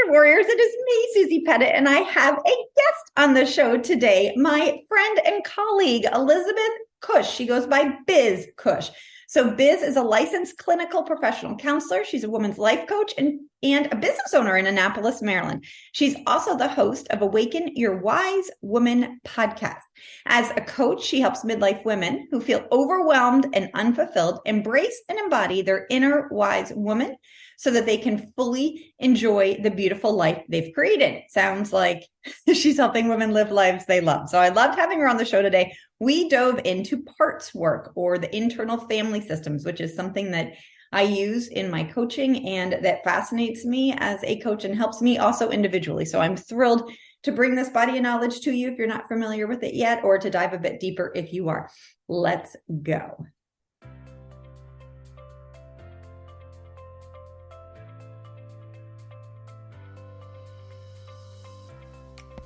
Warriors. It is me, Susie Pettit, and I have a guest on the show today, my friend and colleague, Elizabeth Cush. She goes by Biz Cush. So Biz is a licensed clinical professional counselor. She's a woman's life coach and a business owner in Annapolis, Maryland. She's also the host of Awaken Your Wise Woman podcast. As a coach, she helps midlife women who feel overwhelmed and unfulfilled embrace and embody their inner wise woman so that they can fully enjoy the beautiful life they've created. Sounds like she's helping women live lives they love. So I loved having her on the show today. We dove into parts work, or the internal family systems, which is something that I use in my coaching and that fascinates me as a coach and helps me also individually. So I'm thrilled to bring this body of knowledge to you if you're not familiar with it yet, or to dive a bit deeper if you are. Let's go.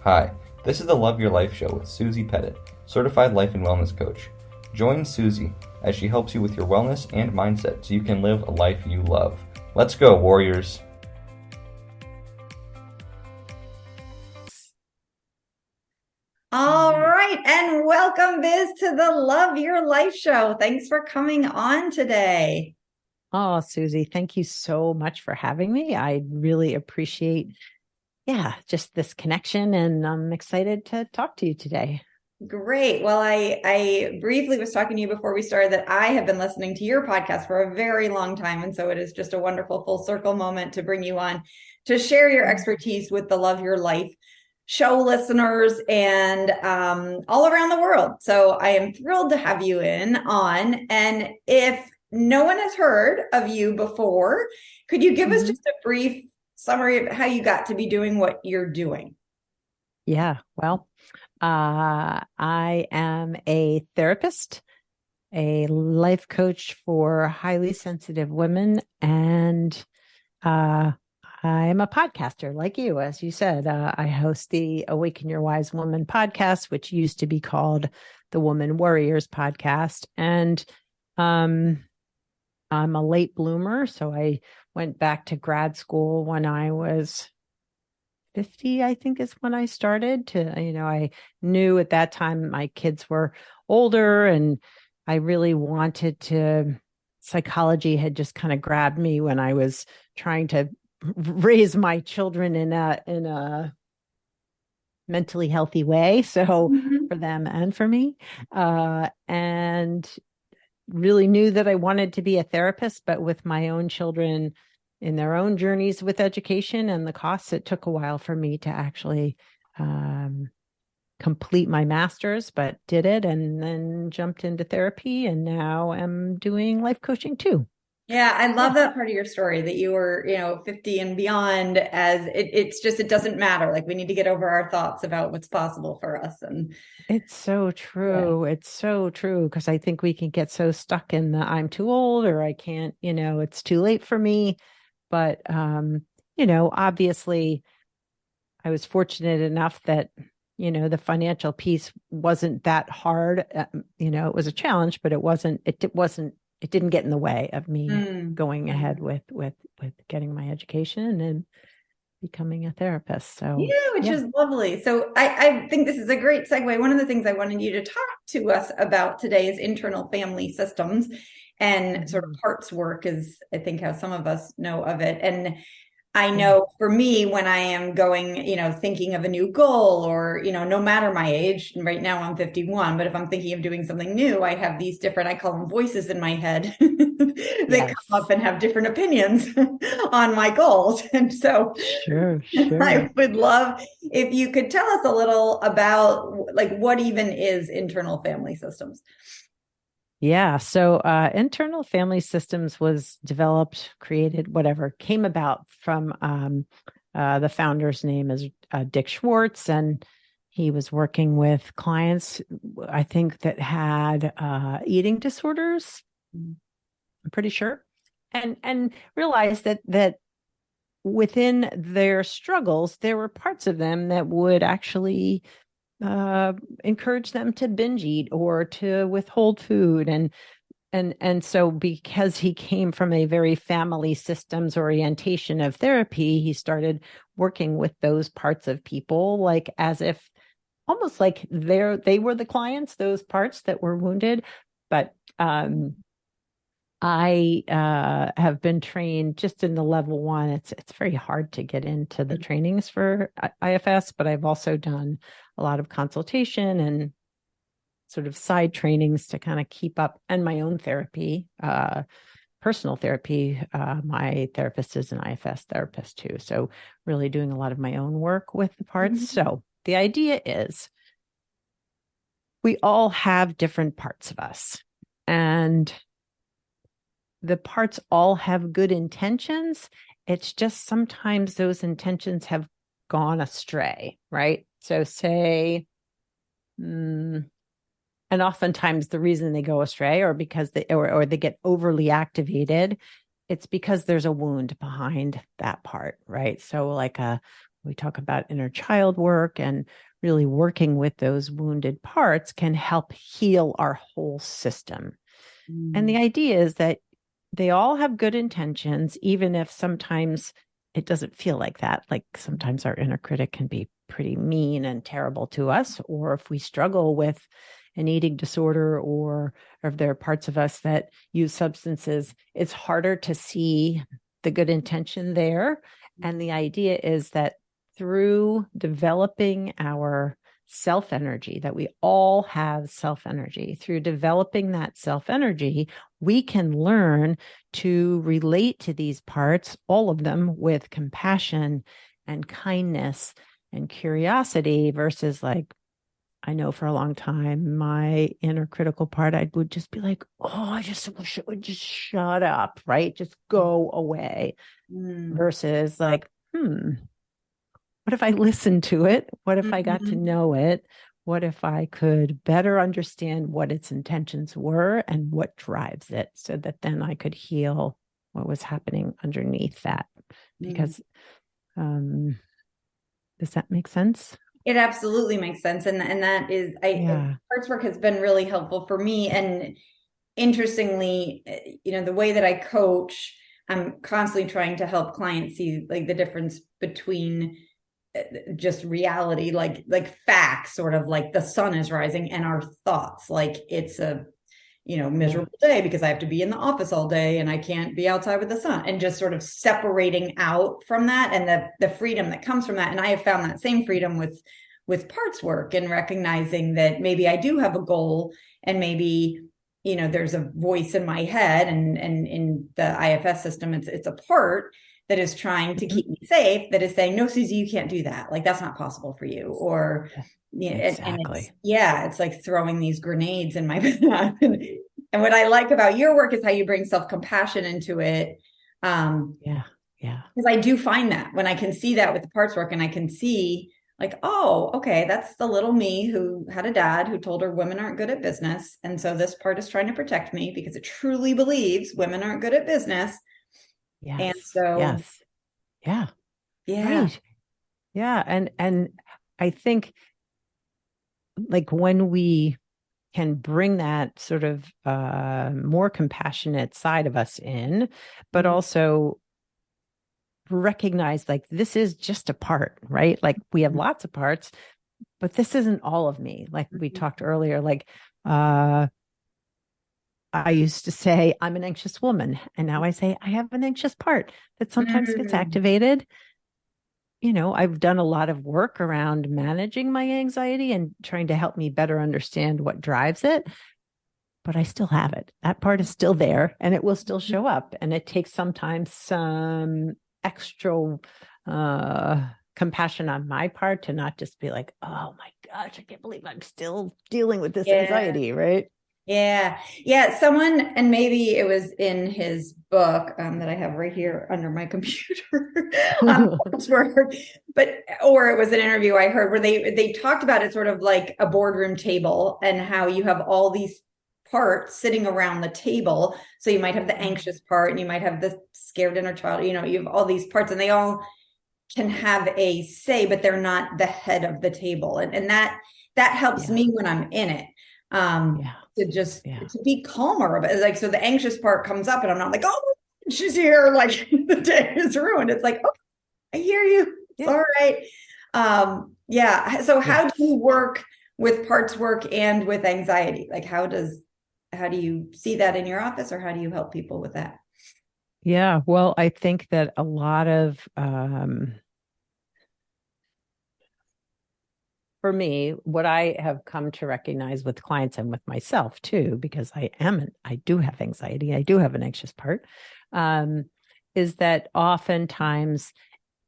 Hi, this is the Love Your Life Show with Susie Pettit, Certified Life and Wellness Coach. Join Susie as she helps you with your wellness and mindset so you can live a life you love. Let's go, warriors! All right, and welcome, Biz, to the Love Your Life Show. Thanks for coming on today. Oh, Susie, thank you so much for having me. I really appreciate just this connection, and I'm excited to talk to you today. Great. Well, I briefly was talking to you before we started that I have been listening to your podcast for a very long time. And so it is just a wonderful full circle moment to bring you on to share your expertise with the Love Your Life show listeners and all around the world. So I am thrilled to have you on. And if no one has heard of you before, could you give us just a brief summary of how you got to be doing what you're doing? Yeah, well, I am a therapist, a life coach for highly sensitive women, and I am a podcaster like you. As you said, I host the Awaken Your Wise Woman podcast, which used to be called the Woman Warriors podcast. And I'm a late bloomer, so I went back to grad school when I was 50, I think is when I started I knew at that time my kids were older and I really wanted psychology had just kind of grabbed me when I was trying to raise my children in a mentally healthy way. So for them and for me, and really knew that I wanted to be a therapist, but with my own children in their own journeys with education and the costs, it took a while for me to actually complete my master's, but did it and then jumped into therapy. And now I'm doing life coaching too. Yeah, I love that part of your story that you were, 50 and beyond, as it doesn't matter. Like, we need to get over our thoughts about what's possible for us. And it's so true. Yeah. It's so true. Because I think we can get so stuck in the I'm too old, or I can't, it's too late for me. But, obviously I was fortunate enough that, the financial piece wasn't that hard. It was a challenge, but it didn't get in the way of me going ahead with getting my education and becoming a therapist. So which is lovely. So I think this is a great segue. One of the things I wanted you to talk to us about today is internal family systems, and sort of parts work is, I think, how some of us know of it. And I know for me, when I am going, thinking of a new goal, or, no matter my age, right now I'm 51, but if I'm thinking of doing something new, I have these different, I call them voices in my head that come up and have different opinions on my goals. And so sure. I would love if you could tell us a little about, like, what even is internal family systems. Yeah. So internal family systems was developed, created, whatever, came about from the founder's name is Dick Schwartz. And he was working with clients, I think, that had eating disorders, I'm pretty sure, and realized that within their struggles, there were parts of them that would actually encourage them to binge eat or to withhold food. And and so because he came from a very family systems orientation of therapy, he started working with those parts of people, like as if almost like they were the clients, those parts that were wounded. But I have been trained just in the level one. It's very hard to get into the trainings for IFS, but I've also done a lot of consultation and sort of side trainings to kind of keep up, and my own therapy, personal therapy. My therapist is an IFS therapist too. So really doing a lot of my own work with the parts. Mm-hmm. So the idea is we all have different parts of us, and the parts all have good intentions. It's just sometimes those intentions have gone astray, right? So say, and oftentimes the reason they go astray or because or they get overly activated, it's because there's a wound behind that part, right? So like we talk about inner child work, and really working with those wounded parts can help heal our whole system. And the idea is that they all have good intentions, even if sometimes it doesn't feel like that. Like sometimes our inner critic can be pretty mean and terrible to us, or if we struggle with an eating disorder, or if there are parts of us that use substances, it's harder to see the good intention there. And the idea is that through developing our self-energy, that we all have self-energy, through developing that self-energy, we can learn to relate to these parts, all of them, with compassion and kindness and curiosity, versus like, I know for a long time, my inner critical part, I would just be like, oh, I just wish it would just shut up, right? Just go away. Versus like, what if I listened to it? What if I got to know it? What if I could better understand what its intentions were and what drives it, so that then I could heal what was happening underneath that? Because does that make sense? It absolutely makes sense. And that is, parts work has been really helpful for me. And interestingly, the way that I coach, I'm constantly trying to help clients see like the difference between just reality, like facts, sort of like the sun is rising, and our thoughts, like it's a miserable day because I have to be in the office all day and I can't be outside with the sun, and just sort of separating out from that, and the freedom that comes from that. And I have found that same freedom with parts work, and recognizing that maybe I do have a goal, and maybe there's a voice in my head, and in the IFS system, it's a part that is trying to keep me safe, that is saying, no, Susie, you can't do that. Like, that's not possible for you. Or, exactly. It's like throwing these grenades in my path. And what I like about your work is how you bring self-compassion into it. Yeah. Because I do find that when I can see that with the parts work, and I can see like, oh, okay, that's the little me who had a dad who told her women aren't good at business. And so this part is trying to protect me because it truly believes women aren't good at business. Yes. And so, yeah. Right. Yeah. And I think like when we can bring that sort of more compassionate side of us in, but also recognize like this is just a part, right? Like we have lots of parts, but this isn't all of me. Like we talked earlier, like I used to say I'm an anxious woman, and now I say I have an anxious part that sometimes gets activated. I've done a lot of work around managing my anxiety and trying to help me better understand what drives it, but I still have it. That part is still there, and it will still show up. And it takes sometimes some extra compassion on my part to not just be like, oh my gosh, I can't believe I'm still dealing with this anxiety, right? Yeah. Someone, and maybe it was in his book that I have right here under my computer or it was an interview I heard where they talked about it sort of like a boardroom table, and how you have all these parts sitting around the table. So you might have the anxious part, and you might have the scared inner child, you have all these parts, and they all can have a say, but they're not the head of the table. And that helps me when I'm in it. Yeah. to just Yeah. to be calmer. But like, so the anxious part comes up and I'm not like, oh, she's here. Like the day is ruined. It's like, oh, I hear you. It's Yeah. all right. Yeah. So how do you Yes. work with parts work and with anxiety? Like how do you see that in your office, or how do you help people with that? Yeah. Well, I think that a lot of, for me, what I have come to recognize with clients and with myself too, because I do have anxiety, I do have an anxious part, um, is that oftentimes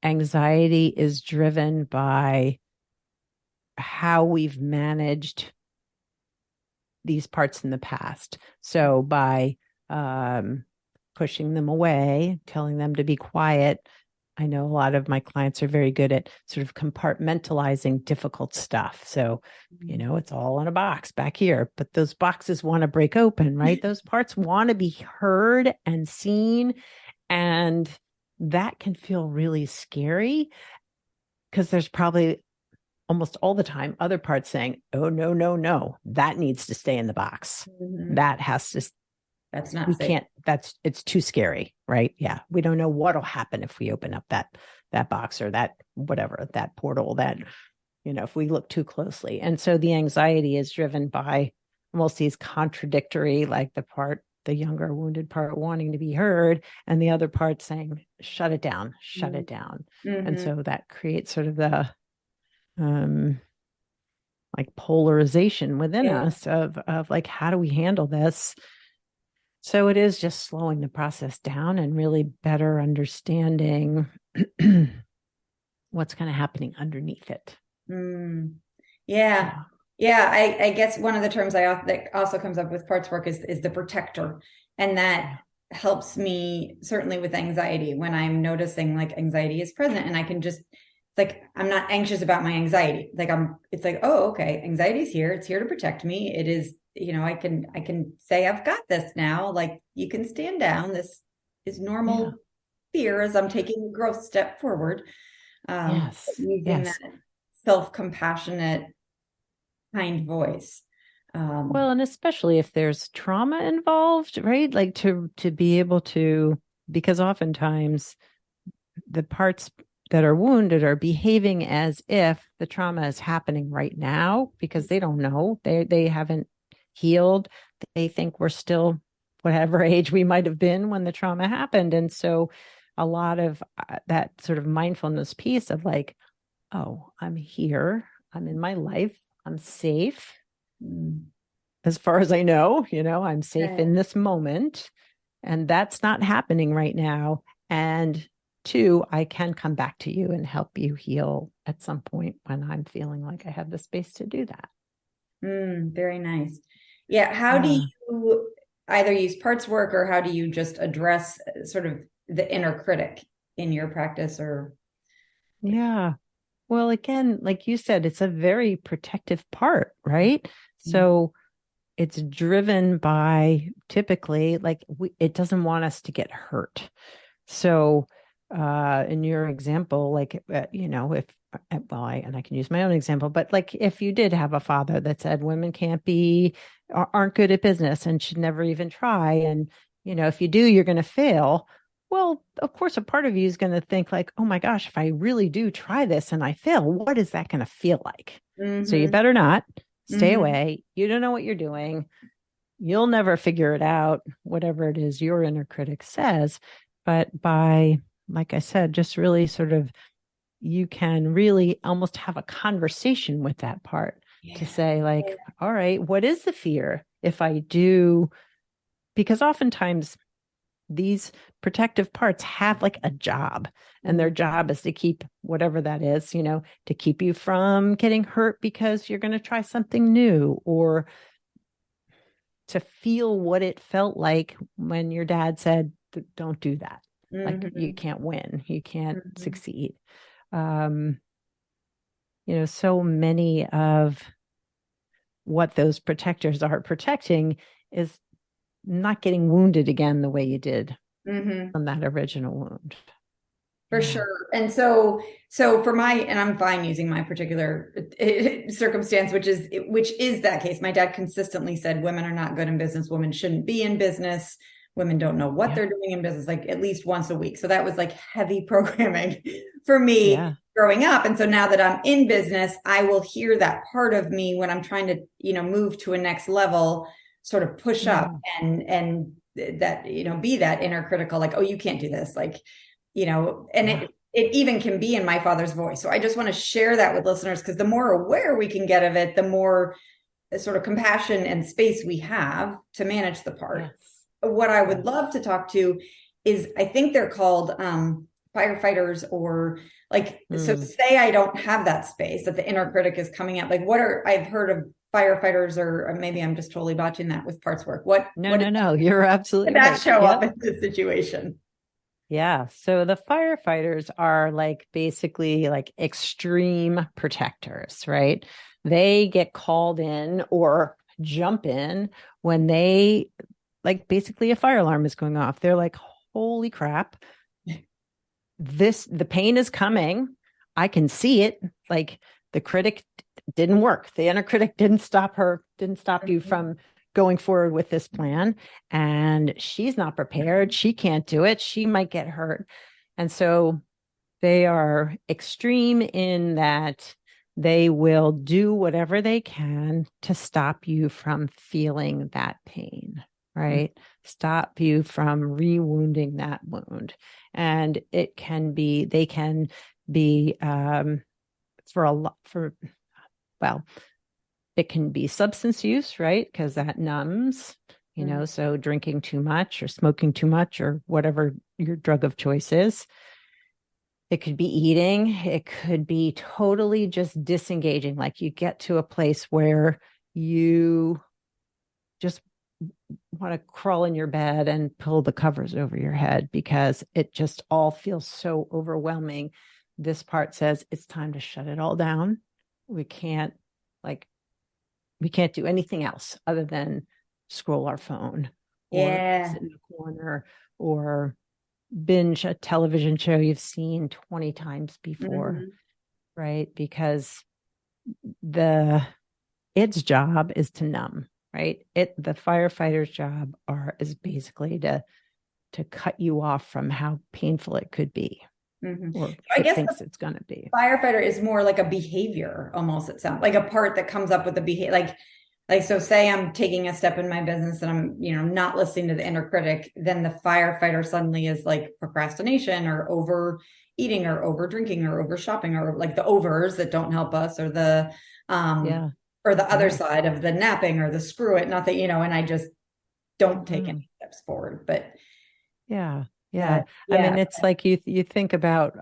anxiety is driven by how we've managed these parts in the past. So by pushing them away, telling them to be quiet. I know a lot of my clients are very good at sort of compartmentalizing difficult stuff. So, it's all in a box back here, but those boxes want to break open, right? Those parts want to be heard and seen. And that can feel really scary because there's probably almost all the time other parts saying, oh, no, no, no, that needs to stay in the box. Mm-hmm. That has to, That's not we safe. can't, it's too scary, right? Yeah. We don't know what'll happen if we open up that box or that, whatever, that portal, that, if we look too closely. And so the anxiety is driven by almost these contradictory, like the younger wounded part wanting to be heard and the other part saying, shut it down, shut it down. Mm-hmm. And so that creates sort of the, like polarization within us of like, how do we handle this? So it is just slowing the process down and really better understanding what's kind of happening underneath it. Mm. Yeah. Yeah. I guess one of the terms that also comes up with parts work is the protector. And that helps me certainly with anxiety when I'm noticing like anxiety is present, and I can just, it's like, I'm not anxious about my anxiety. Like it's like, oh, okay. Anxiety is here. It's here to protect me. It is, I can say, I've got this now. Like you can stand down. This is normal fear as I'm taking a growth step forward. Using that self-compassionate, kind voice. Well, and especially if there's trauma involved, right? Like to be able to, because oftentimes the parts that are wounded are behaving as if the trauma is happening right now because they don't know. They haven't healed. They think we're still whatever age we might have been when the trauma happened. And so a lot of that sort of mindfulness piece of like, oh, I'm here. I'm in my life. I'm safe. As far as I know, I'm safe in this moment. And that's not happening right now. And two, I can come back to you and help you heal at some point when I'm feeling like I have the space to do that. Very nice. Yeah. How do you either use parts work, or how do you just address sort of the inner critic in your practice? Or yeah. Well, again, like you said, it's a very protective part, right? So it's driven by typically like it doesn't want us to get hurt. So in your example, like, if, well, and I can use my own example, but like if you did have a father that said women aren't good at business and should never even try. And, if you do, you're going to fail. Well, of course, a part of you is going to think like, oh my gosh, if I really do try this and I fail, what is that going to feel like? So you better not stay away. You don't know what you're doing. You'll never figure it out, whatever it is your inner critic says. But by, like I said, just really sort of, you can really almost have a conversation with that part to say like, all right, what is the fear if I do? Because oftentimes these protective parts have like a job, and their job is to keep whatever that is, to keep you from getting hurt because you're going to try something new, or to feel what it felt like when your dad said, don't do that. Like you can't win, you can't succeed. So many of what those protectors are protecting is not getting wounded again the way you did from that original wound. For Yeah. sure. And so for and I'm fine using my particular circumstance, which is that case. My dad consistently said women are not good in business. Women shouldn't be in business. Women don't know what Yeah. they're doing in business, like at least once a week. So that was like heavy programming for me Yeah. growing up. And so now that I'm in business, I will hear that part of me when I'm trying to, move to a next level, sort of push up and that, be that inner critical, like, oh, you can't do this. Like, and it even can be in my father's voice. So I just want to share that with listeners, because the more aware we can get of it, the more sort of compassion and space we have to manage the part. Yes. What I would love to talk to is, I think they're called firefighters, or like, so say I don't have that space, that the inner critic is coming out. Like, I've heard of firefighters, or maybe I'm just totally botching that with parts work. No, you're absolutely right. right. Show up in this situation. Yeah. So the firefighters are like basically like extreme protectors, right? They get called in or jump in when like basically a fire alarm is going off. They're like, holy crap, the pain is coming. I can see it. Like, the critic didn't work. The inner critic didn't stop you from going forward with this plan, and she's not prepared. She can't do it. She might get hurt. And so they are extreme in that they will do whatever they can to stop you from feeling that pain, right? Stop you from rewounding that wound. And they can be it can be substance use, right? Because that numbs, so drinking too much or smoking too much or whatever your drug of choice is. It could be eating. It could be totally just disengaging. Like, you get to a place where you just want to crawl in your bed and pull the covers over your head because it just all feels so overwhelming. This part says it's time to shut it all down. We can't do anything else other than scroll our phone or sit in the corner or binge a television show you've seen 20 times before, right? Because its job is to numb, right? The firefighter's job is basically to cut you off from how painful it could be. Or I guess thinks it's going to be. Firefighter is more like a behavior, almost. It sounds like a part that comes up with the behavior. Like, so say I'm taking a step in my business and I'm, not listening to the inner critic, then the firefighter suddenly is like procrastination or overeating or over drinking or over shopping, or like the overs that don't help us, or the, or the other side of the napping or the screw it, not that, and I just don't take any steps forward. But yeah. I mean, it's like you think about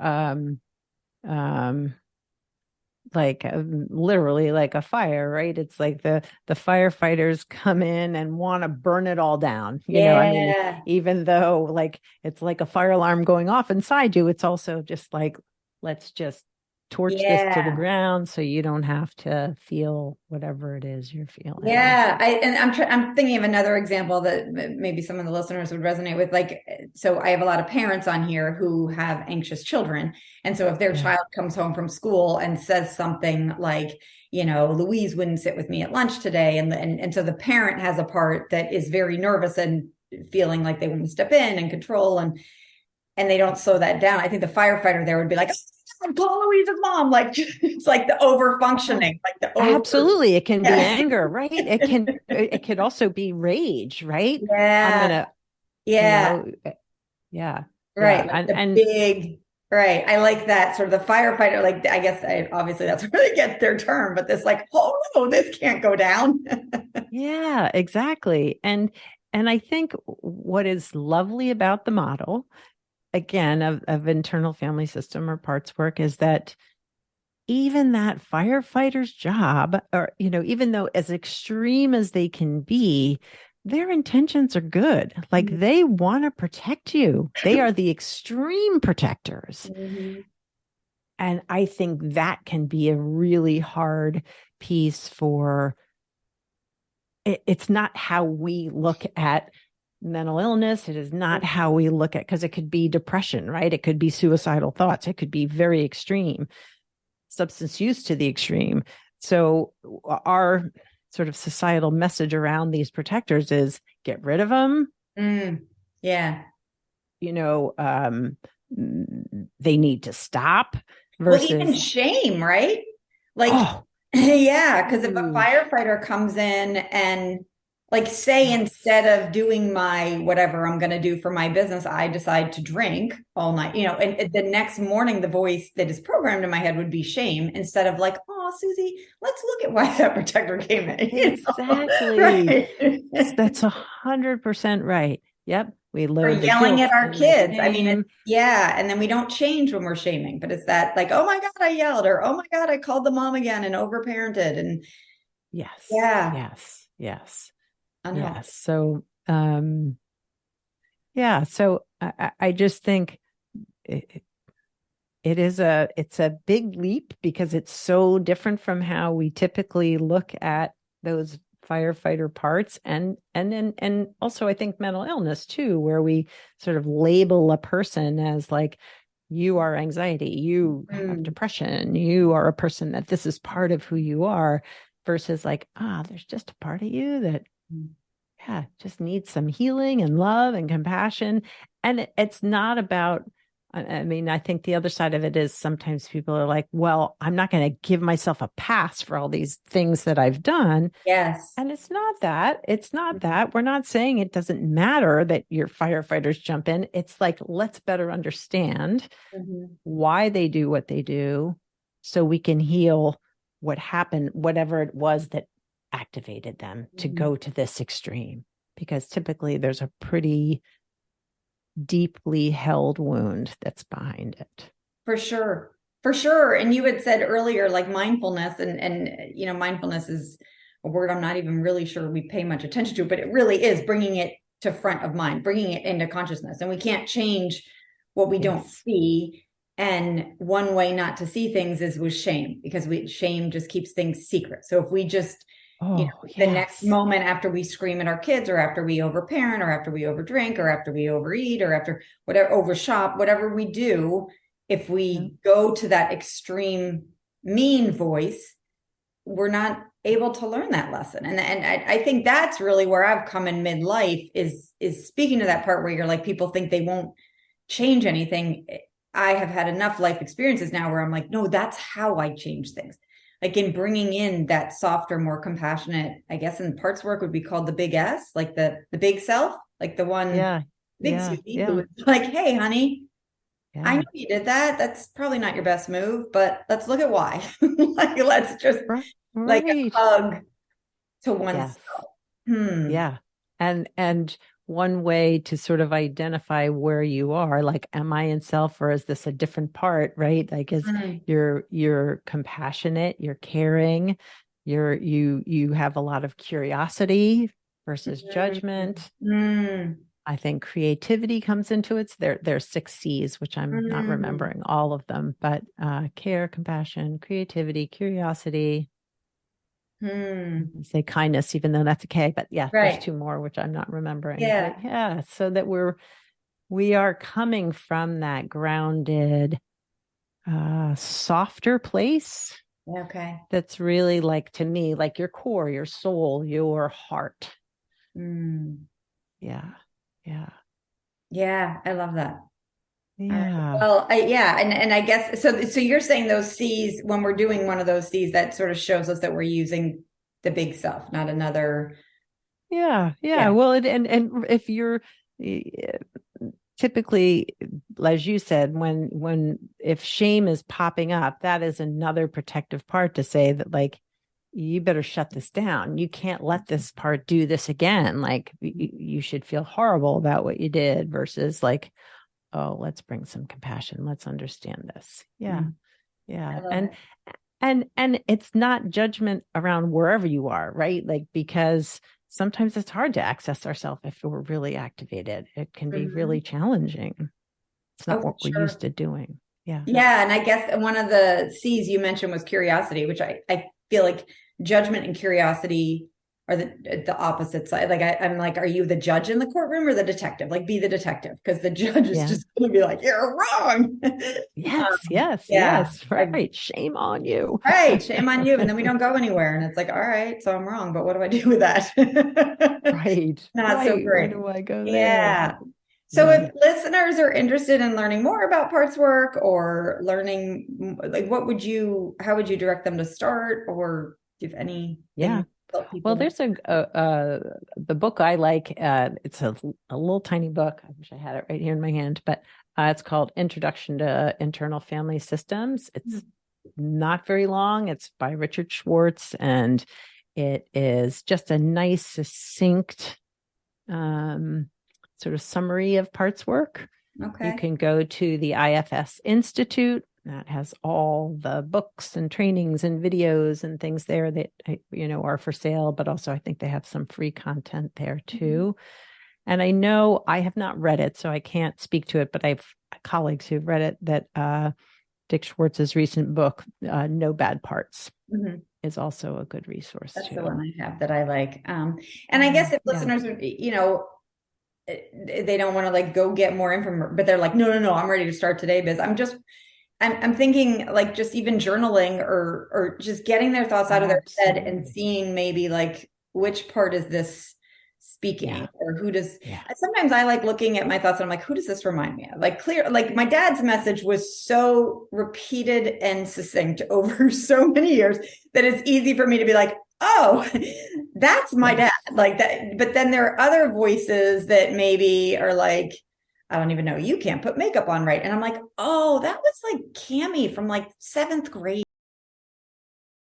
literally like a fire, right? It's like the firefighters come in and want to burn it all down. I mean, even though like it's like a fire alarm going off inside you, it's also just like, let's just torch this to the ground so you don't have to feel whatever it is you're feeling. I'm thinking of another example that maybe some of the listeners would resonate with. Like, so I have a lot of parents on here who have anxious children. And so if their child comes home from school and says something like, Louise wouldn't sit with me at lunch today. And so the parent has a part that is very nervous and feeling like they want to step in and control, and they don't slow that down. I think the firefighter there would be like, call Louise's mom. Like, it's like the over functioning, absolutely. It can be anger, right? It could also be rage, right? Right. Right. I like that sort of the firefighter, like, I guess obviously that's where they get their term, but this like, oh no, this can't go down. Yeah, exactly. And I think what is lovely about the model, again, of internal family system or parts work, is that even that firefighter's job, or, even though as extreme as they can be, their intentions are good. Like, they want to protect you. They are the extreme protectors. And I think that can be a really hard piece for, it's not how we look at mental illness. It is not how we look at, because it could be depression, right? It could be suicidal thoughts. It could be very extreme, substance use to the extreme. So our sort of societal message around these protectors is get rid of them. Yeah. They need to stop versus. Well, even shame, right? Like, oh, yeah, because if a huge. firefighter comes in and like say Yes. instead of doing my whatever I'm going to do for my business, I decide to drink all night, and the next morning the voice that is programmed in my head would be shame instead of like, oh, Susie, let's look at why that protector came in. Exactly. Right? That's 100% right. Yep. We Or load the yelling guilt at our and the kids. I mean, shame. yeah. And then we don't change when we're shaming, but it's that like, oh my God, I yelled, or oh my God, I called the mom again and overparented. And Yes. yeah. Yes. Unhealthy. Yes. So, yeah. So I just think it's a big leap because it's so different from how we typically look at those firefighter parts, and also I think mental illness too, where we sort of label a person as like, you are anxiety, you have depression, you are a person that this is part of who you are, versus like, there's just a part of you that just needs some healing and love and compassion. And it's not about, I mean, I think the other side of it is sometimes people are like, well, I'm not going to give myself a pass for all these things that I've done. Yes. And it's not that. It's not that. We're not saying it doesn't matter that your firefighters jump in. It's like, let's better understand why they do what they do so we can heal what happened, whatever it was that activated them to go to this extreme. Because typically there's a pretty deeply held wound that's behind it. For sure. And you had said earlier, like mindfulness and mindfulness is a word I'm not even really sure we pay much attention to, but it really is bringing it to front of mind, bringing it into consciousness. And we can't change what we don't see. And one way not to see things is with shame, because shame just keeps things secret. So if we just, the next moment after we scream at our kids, or after we overparent, or after we overdrink, or after we overeat, or after whatever, overshop, whatever we do, if we go to that extreme mean voice, we're not able to learn that lesson. And I think that's really where I've come in midlife is speaking to that part where you're like, people think they won't change anything. I have had enough life experiences now where I'm like, no, that's how I change things. Like in bringing in that softer, more compassionate, I guess in parts work would be called the big S, like the big self, like the one big Susie who was like, hey, honey, I know you did that. That's probably not your best move, but let's look at why. Like, let's just like a hug to oneself. Yeah. And one way to sort of identify where you are, like, am I in self, or is this a different part, right? Like, is you're compassionate, you're caring, you have a lot of curiosity versus judgment. I think creativity comes into it. There's 6 C's, which I'm not remembering all of them, but care, compassion, creativity, curiosity. Say kindness, even though that's a K, but there's 2 more, which I'm not remembering. But so that we are coming from that grounded, softer place. Okay. That's really like, to me, like your core, your soul, your heart. Yeah. I love that. Yeah. Well, and I guess so you're saying those C's, when we're doing one of those C's, that sort of shows us that we're using the big self, not another. Yeah. Well, and if you're typically, as you said, if shame is popping up, that is another protective part to say that, like, you better shut this down. You can't let this part do this again. Like, you should feel horrible about what you did, versus like, oh, let's bring some compassion. Let's understand this. Yeah. And it's not judgment around wherever you are, right? Like, because sometimes it's hard to access ourselves if we're really activated. It can be really challenging. It's not what we're used to doing. Yeah. And I guess one of the C's you mentioned was curiosity, which I feel like judgment and curiosity are the opposite side. Like I'm like, are you the judge in the courtroom or the detective? Like, be the detective, because the judge is just going to be like, you're wrong. Yes. Right. Shame on you. Right. Shame on you. And then we don't go anywhere. And it's like, all right, so I'm wrong, but what do I do with that? Right. Not so Where great. do I go there? Yeah. So if listeners are interested in learning more about parts work or learning, like, how would you direct them to start, or give any? Well, there's the book I like. It's a little tiny book. I wish I had it right here in my hand, but it's called Introduction to Internal Family Systems. It's not very long. It's by Richard Schwartz, and it is just a nice, succinct sort of summary of parts work. Okay. You can go to the IFS Institute. That has all the books and trainings and videos and things there that, are for sale, but also I think they have some free content there too. And I know I have not read it, so I can't speak to it, but I have colleagues who've read it, that Dick Schwartz's recent book, No Bad Parts, is also a good resource. That's too. the one I have that I like. And I guess if listeners would, they don't want to like go get more information, but they're like, no, I'm ready to start today, Biz. I'm thinking like just even journaling or just getting their thoughts out of their head and seeing maybe like which part is this speaking or who does. Sometimes I like looking at my thoughts and I'm like, who does this remind me of? Like my dad's message was so repeated and succinct over so many years that it's easy for me to be like, oh, that's my dad, like that. But then there are other voices that maybe are like, I don't even know, you can't put makeup on right. And I'm like, oh, that was like Cammie from like 7th grade.